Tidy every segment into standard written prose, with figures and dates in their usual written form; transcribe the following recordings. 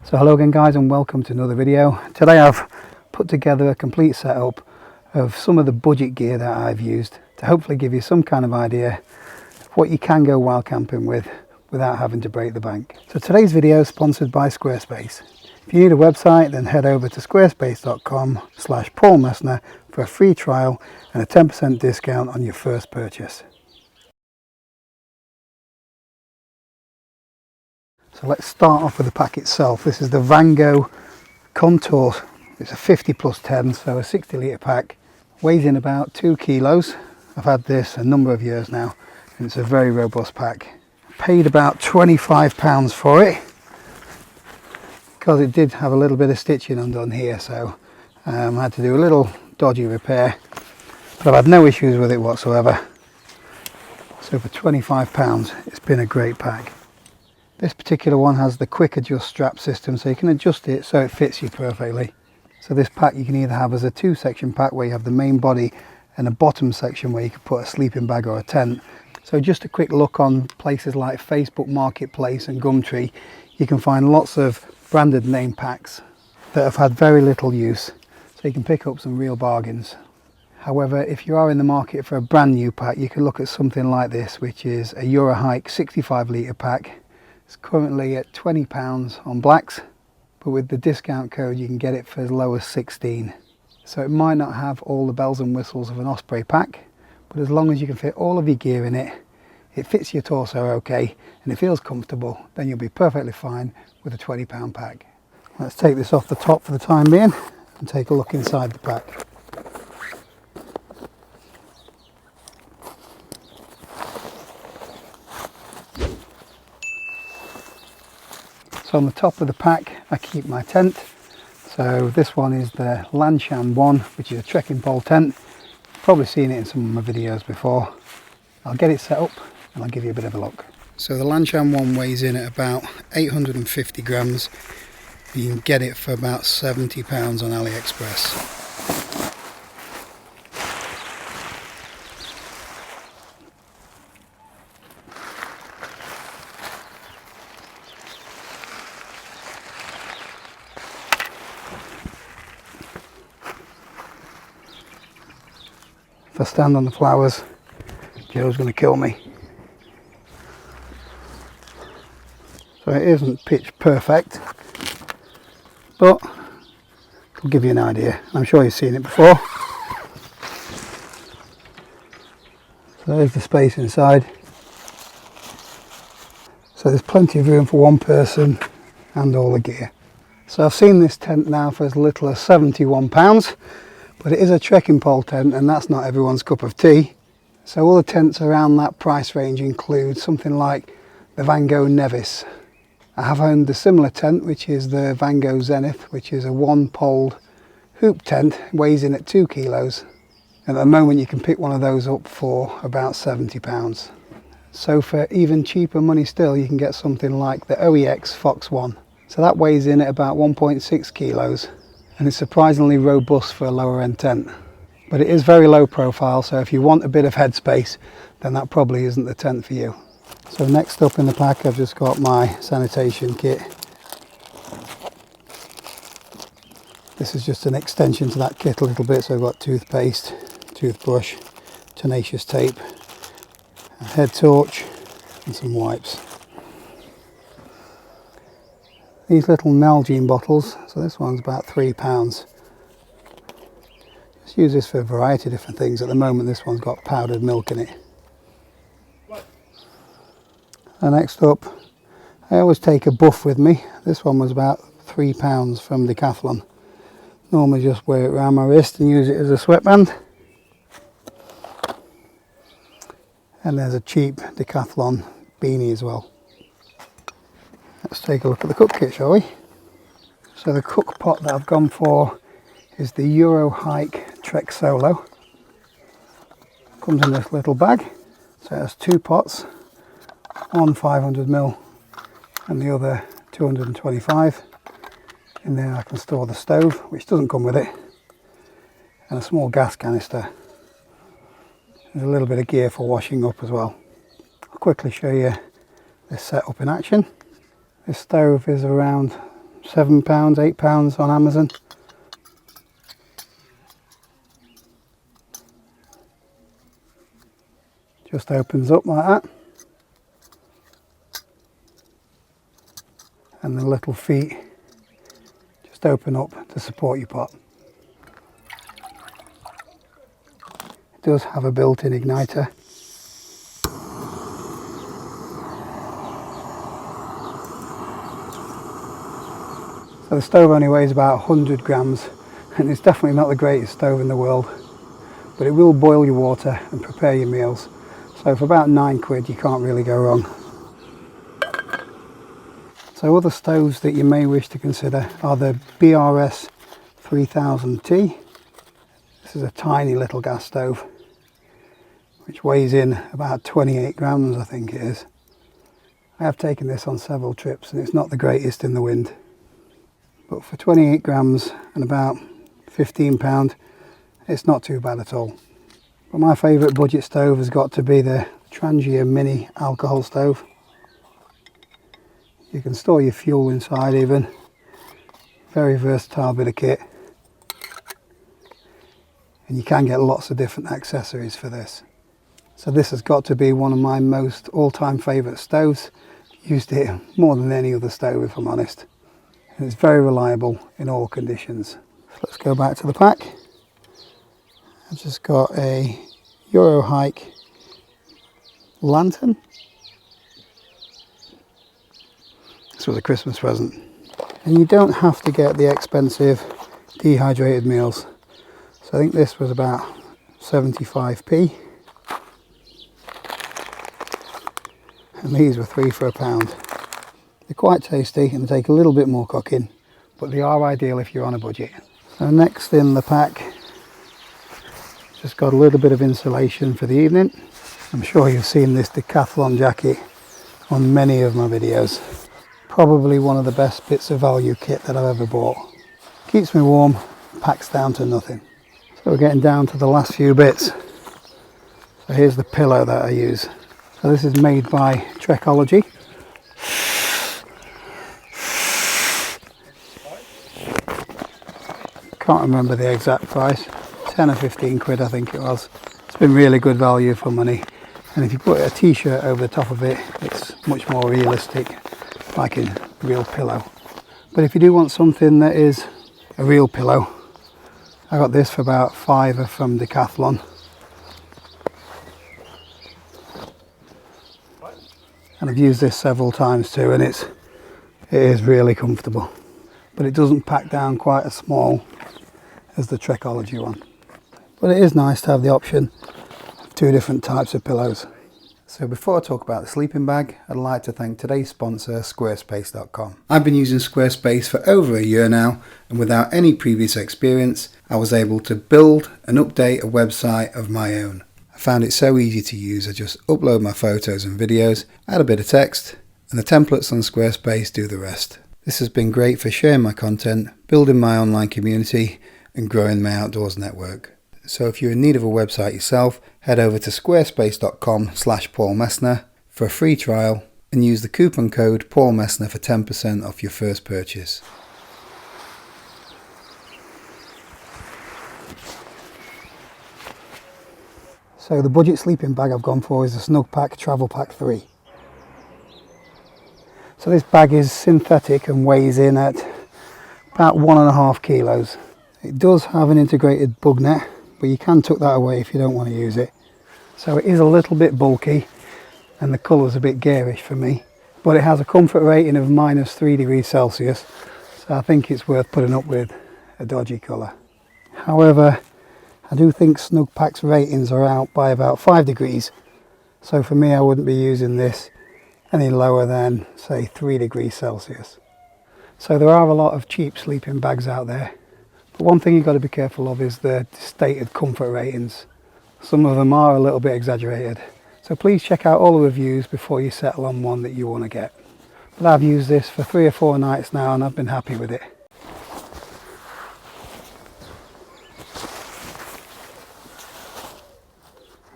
So hello again guys, and welcome to another video. Today I've put together a complete setup of some of the budget gear that I've used to hopefully give you some kind of idea of what you can go wild camping with without having to break the bank. So today's video is sponsored by Squarespace. If you need a website, then head over to squarespace.com/paulmessner for a free trial and a 10% discount on your first purchase. So let's start off with the pack itself. This is the Vango Contour. It's a 50 plus 10, so a 60 litre pack. Weighs in about 2 kilos. I've had this a number of years now, and it's a very robust pack. Paid about £25 for it, because it did have a little bit of stitching undone here, so I had to do a little dodgy repair. But I've had no issues with it whatsoever. So for £25, it's been a great pack. This particular one has the quick adjust strap system, so you can adjust it so it fits you perfectly. So this pack you can either have as a 2-section pack where you have the main body and a bottom section where you can put a sleeping bag or a tent. So just a quick look on places like Facebook Marketplace and Gumtree, you can find lots of branded name packs that have had very little use, so you can pick up some real bargains. However, if you are in the market for a brand new pack, you can look at something like this, which is a Eurohike 65 litre pack. It's currently at £20 on Blacks, but with the discount code you can get it for as low as 16. So it might not have all the bells and whistles of an Osprey pack, but as long as you can fit all of your gear in it, it fits your torso okay, and it feels comfortable, then you'll be perfectly fine with a £20 pack. Let's take this off the top for the time being and take a look inside the pack. So on the top of the pack I keep my tent. So this one is the Lanshan one, which is a trekking pole tent. You've probably seen it in some of my videos before. I'll get it set up and I'll give you a bit of a look. So the Lanshan one weighs in at about 850 grams. You can get it for about £70 on AliExpress. If I stand on the flowers, Joe's going to kill me. So it isn't pitch perfect, but it'll give you an idea. I'm sure you've seen it before. So there's the space inside. So there's plenty of room for one person and all the gear. So I've seen this tent now for as little as £71. But it is a trekking pole tent, and that's not everyone's cup of tea. So all the tents around that price range include something like the Vango Nevis. I have owned the similar tent, which is the Vango Zenith, which is a one-poled hoop tent, weighs in at 2 kilos. And at the moment you can pick one of those up for about £70. So for even cheaper money still, you can get something like the OEX Fox One. So that weighs in at about 1.6 kilos. And it's surprisingly robust for a lower end tent, but it is very low profile, so if you want a bit of headspace, then that probably isn't the tent for you. So next up in the pack I've just got my Sanitation Kit. This is just an extension to that kit a little bit, so I've got toothpaste, toothbrush, tenacious tape, a head torch and some wipes. These little Nalgene bottles, so this one's about £3. Just use this for a variety of different things. At the moment this one's got powdered milk in it. And next up, I always take a buff with me. This one was about £3 from Decathlon. Normally just wear it around my wrist and use it as a sweatband. And there's a cheap Decathlon beanie as well. Let's take a look at the cook kit, shall we? So the cook pot that I've gone for is the Eurohike Trek Solo. Comes in this little bag. So it has 2 pots, one 500ml and the other 225. In there I can store the stove, which doesn't come with it, and a small gas canister. There's a little bit of gear for washing up as well. I'll quickly show you this setup in action. This stove is around £7, £8 on Amazon. Just opens up like that, and the little feet just open up to support your pot. It does have a built-in igniter. So the stove only weighs about 100 grams, and it's definitely not the greatest stove in the world, but it will boil your water and prepare your meals. So for about £9 you can't really go wrong. So other stoves that you may wish to consider are the BRS 3000T. This is a tiny little gas stove which weighs in about 28 grams, I think it is. I have taken this on several trips and it's not the greatest in the wind. But for 28 grams and about £15, it's not too bad at all. But my favourite budget stove has got to be the Trangia Mini alcohol stove. You can store your fuel inside even. Very versatile bit of kit. And you can get lots of different accessories for this. So this has got to be one of my most all-time favourite stoves. Used it more than any other stove if I'm honest. And it's very reliable in all conditions. So let's go back to the pack. I've just got a Euro Hike lantern. This was a Christmas present. And you don't have to get the expensive dehydrated meals. So I think this was about 75p. And these were 3 for £1. They're quite tasty and they take a little bit more cooking, but they are ideal if you're on a budget. So next in the pack, just got a little bit of insulation for the evening. I'm sure you've seen this Decathlon jacket on many of my videos. Probably one of the best bits of value kit that I've ever bought. Keeps me warm, packs down to nothing. So we're getting down to the last few bits. So here's the pillow that I use. So this is made by Trekology. Can't remember the exact price. 10 or 15 quid I think it was. It's been really good value for money. And if you put a t-shirt over the top of it, it's much more realistic, like a real pillow. But if you do want something that is a real pillow, I got this for about £5 from Decathlon. And I've used this several times too, and it is really comfortable. But it doesn't pack down quite as small as the Trekology one. But it is nice to have the option of 2 different types of pillows. So before I talk about the sleeping bag, I'd like to thank today's sponsor, Squarespace.com. I've been using Squarespace for over a year now, and without any previous experience, I was able to build and update a website of my own. I found it so easy to use. I just upload my photos and videos, add a bit of text, and the templates on Squarespace do the rest. This has been great for sharing my content, building my online community, and growing my outdoors network. So if you're in need of a website yourself, head over to squarespace.com/PaulMessner for a free trial and use the coupon code PaulMessner for 10% off your first purchase. So the budget sleeping bag I've gone for is the Snug Pack Travel Pack 3. So this bag is synthetic and weighs in at about 1.5 kilos. It does have an integrated bug net, but you can tuck that away if you don't want to use it. So it is a little bit bulky and the colour's a bit garish for me, but it has a comfort rating of -3 degrees Celsius, so I think it's worth putting up with a dodgy colour. However, I do think Snug Pack's ratings are out by about 5 degrees, so for me I wouldn't be using this any lower than say 3 degrees Celsius. So there are a lot of cheap sleeping bags out there. But one thing you've got to be careful of is the stated comfort ratings. Some of them are a little bit exaggerated. So please check out all the reviews before you settle on one that you want to get. But I've used this for 3 or 4 nights now and I've been happy with it.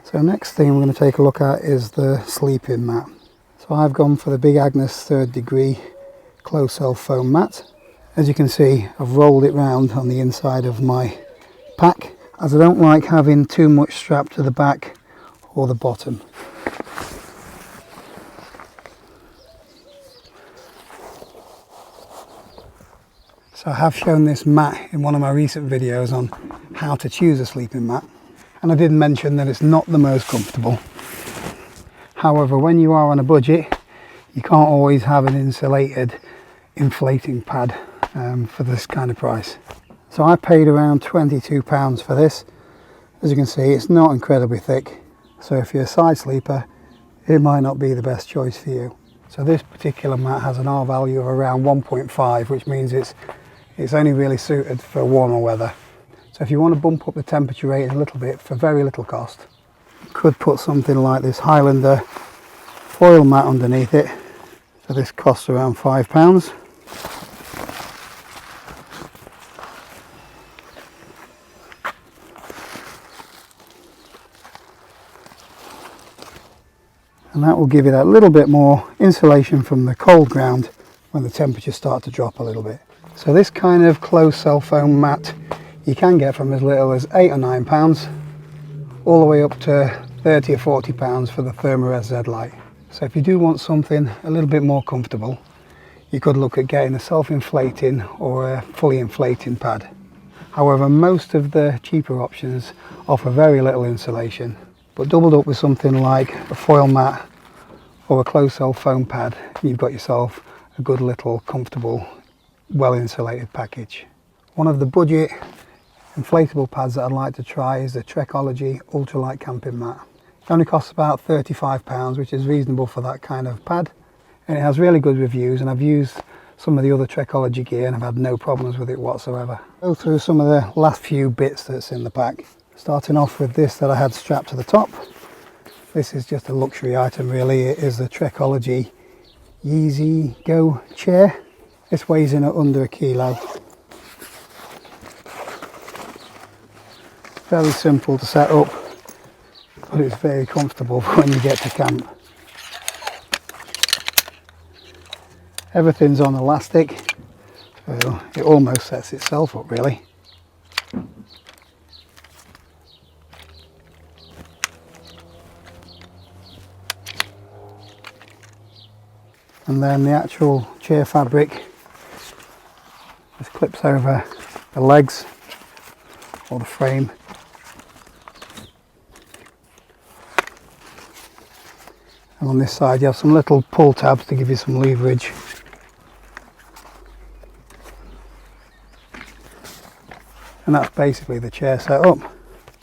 So next thing we're going to take a look at is the sleeping mat. So I've gone for the Big Agnes 3rd Degree Close Cell Foam Mat. As you can see, I've rolled it round on the inside of my pack, as I don't like having too much strap to the back or the bottom. So I have shown this mat in one of my recent videos on how to choose a sleeping mat, and I did mention that it's not the most comfortable. However, when you are on a budget, you can't always have an insulated inflating pad for this kind of price. So I paid around £22 for this. As you can see, it's not incredibly thick, so if you're a side sleeper, it might not be the best choice for you. So this particular mat has an R value of around 1.5, which means it's only really suited for warmer weather. So if you want to bump up the temperature rating a little bit for very little cost, you could put something like this Highlander foil mat underneath it. So this costs around £5. And that will give you that little bit more insulation from the cold ground when the temperatures start to drop a little bit. So this kind of closed cell foam mat you can get from as little as £8 or £9 all the way up to £30 or £40 for the Thermarest Z-Lite. So if you do want something a little bit more comfortable, you could look at getting a self-inflating or a fully inflating pad. However, most of the cheaper options offer very little insulation, but doubled up with something like a foil mat or a closed cell foam pad, you've got yourself a good little comfortable, well insulated package. One of the budget inflatable pads that I'd like to try is the Trekology ultralight camping mat. It only costs about £35, which is reasonable for that kind of pad, and it has really good reviews, and I've used some of the other Trekology gear and I've had no problems with it whatsoever. Go through some of the last few bits that's in the pack. Starting off with this that I had strapped to the top. This is just a luxury item really. It is the Trekology Yeezy Go chair. This weighs in at under a kilo. Very simple to set up, but it's very comfortable when you get to camp. Everything's on elastic, so it almost sets itself up really. And then the actual chair fabric just clips over the legs or the frame. And on this side you have some little pull tabs to give you some leverage. And that's basically the chair setup.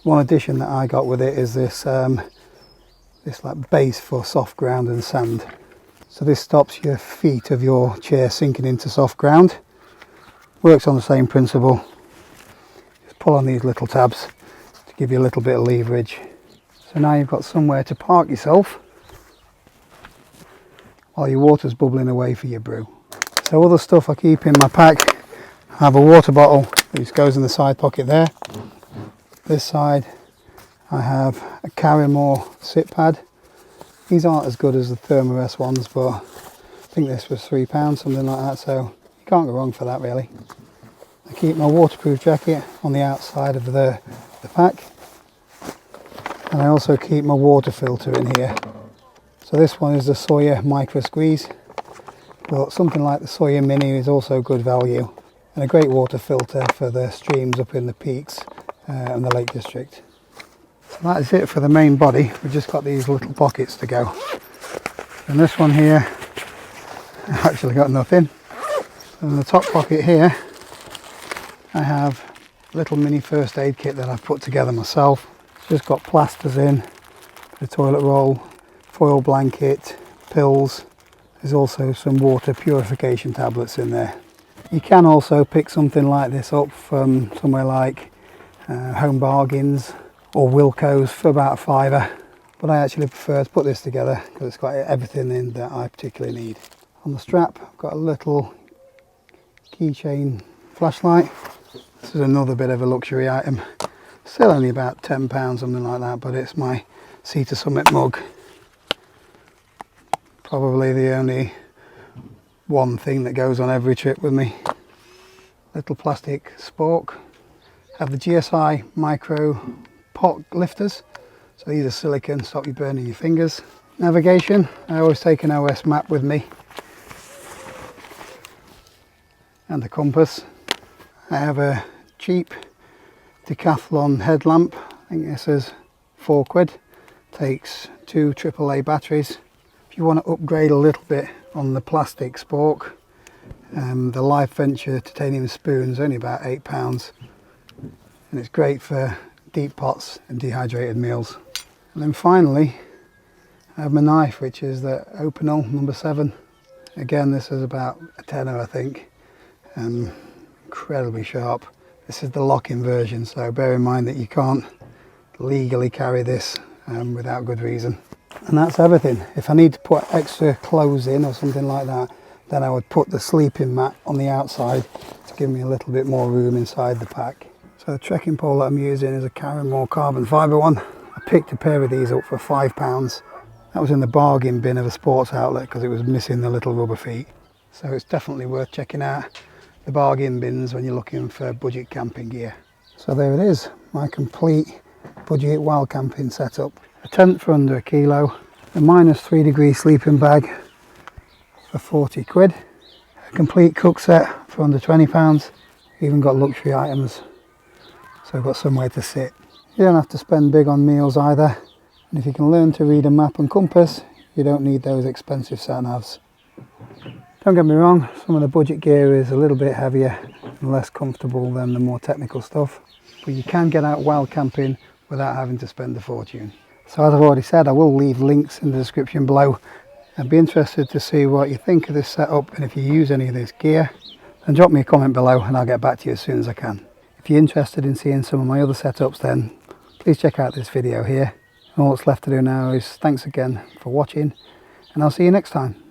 One addition that I got with it is this like base for soft ground and sand. So this stops your feet of your chair sinking into soft ground. Works on the same principle. Just pull on these little tabs to give you a little bit of leverage. So now you've got somewhere to park yourself while your water's bubbling away for your brew. So other stuff I keep in my pack, I have a water bottle which goes in the side pocket there. This side I have a Carrymore sit pad. These aren't as good as the Thermarest ones, but I think this was £3, something like that, so you can't go wrong for that really. I keep my waterproof jacket on the outside of the pack, and I also keep my water filter in here. So this one is the Sawyer Micro Squeeze, but something like the Sawyer Mini is also good value, and a great water filter for the streams up in the peaks and the Lake District. So that is it for the main body. We've just got these little pockets to go. And this one here, I've actually got nothing. And in the top pocket here, I have a little mini first aid kit that I've put together myself. It's just got plasters in, the toilet roll, foil blanket, pills. There's also some water purification tablets in there. You can also pick something like this up from somewhere like Home Bargains or Wilko's for about £5, but I actually prefer to put this together because it's got everything in that I particularly need. On the strap I've got a little keychain flashlight. This is another bit of a luxury item, still only about £10, something like that, but it's my Sea to Summit mug. Probably the only one thing that goes on every trip with me. little plastic spork. Have the GSI micro pot lifters. So these are silicone, stop you burning your fingers. Navigation, I always take an OS map with me. And the compass. I have a cheap Decathlon headlamp. I think this is £4. Takes 2 AAA batteries. If you want to upgrade a little bit on the plastic spork, the Life Venture titanium spoon is only about £8, and it's great for deep pots and dehydrated meals. And then finally I have my knife, which is the Opinel number 7. Again, this is about a tenner, I think. Incredibly sharp. This is the lock-in version, so bear in mind that you can't legally carry this without good reason. And that's everything. If I need to put extra clothes in or something like that, then I would put the sleeping mat on the outside to give me a little bit more room inside the pack. So the trekking pole that I'm using is a Carrymore carbon fibre one. I picked a pair of these up for £5. That was in the bargain bin of a sports outlet because it was missing the little rubber feet. So it's definitely worth checking out the bargain bins when you're looking for budget camping gear. So there it is, my complete budget wild camping setup. A tent for under £1 kilo, a -3 degree sleeping bag for £40, a complete cook set for under £20, even got luxury items, so I've got somewhere to sit. You don't have to spend big on meals either, and if you can learn to read a map and compass, you don't need those expensive sat-navs. Don't get me wrong, some of the budget gear is a little bit heavier and less comfortable than the more technical stuff, but you can get out wild camping without having to spend a fortune. So as I've already said, I will leave links in the description below. I'd be interested to see what you think of this setup, and if you use any of this gear, then drop me a comment below and I'll get back to you as soon as I can. If you're interested in seeing some of my other setups, then please check out this video here. And all that's left to do now is thanks again for watching, and I'll see you next time.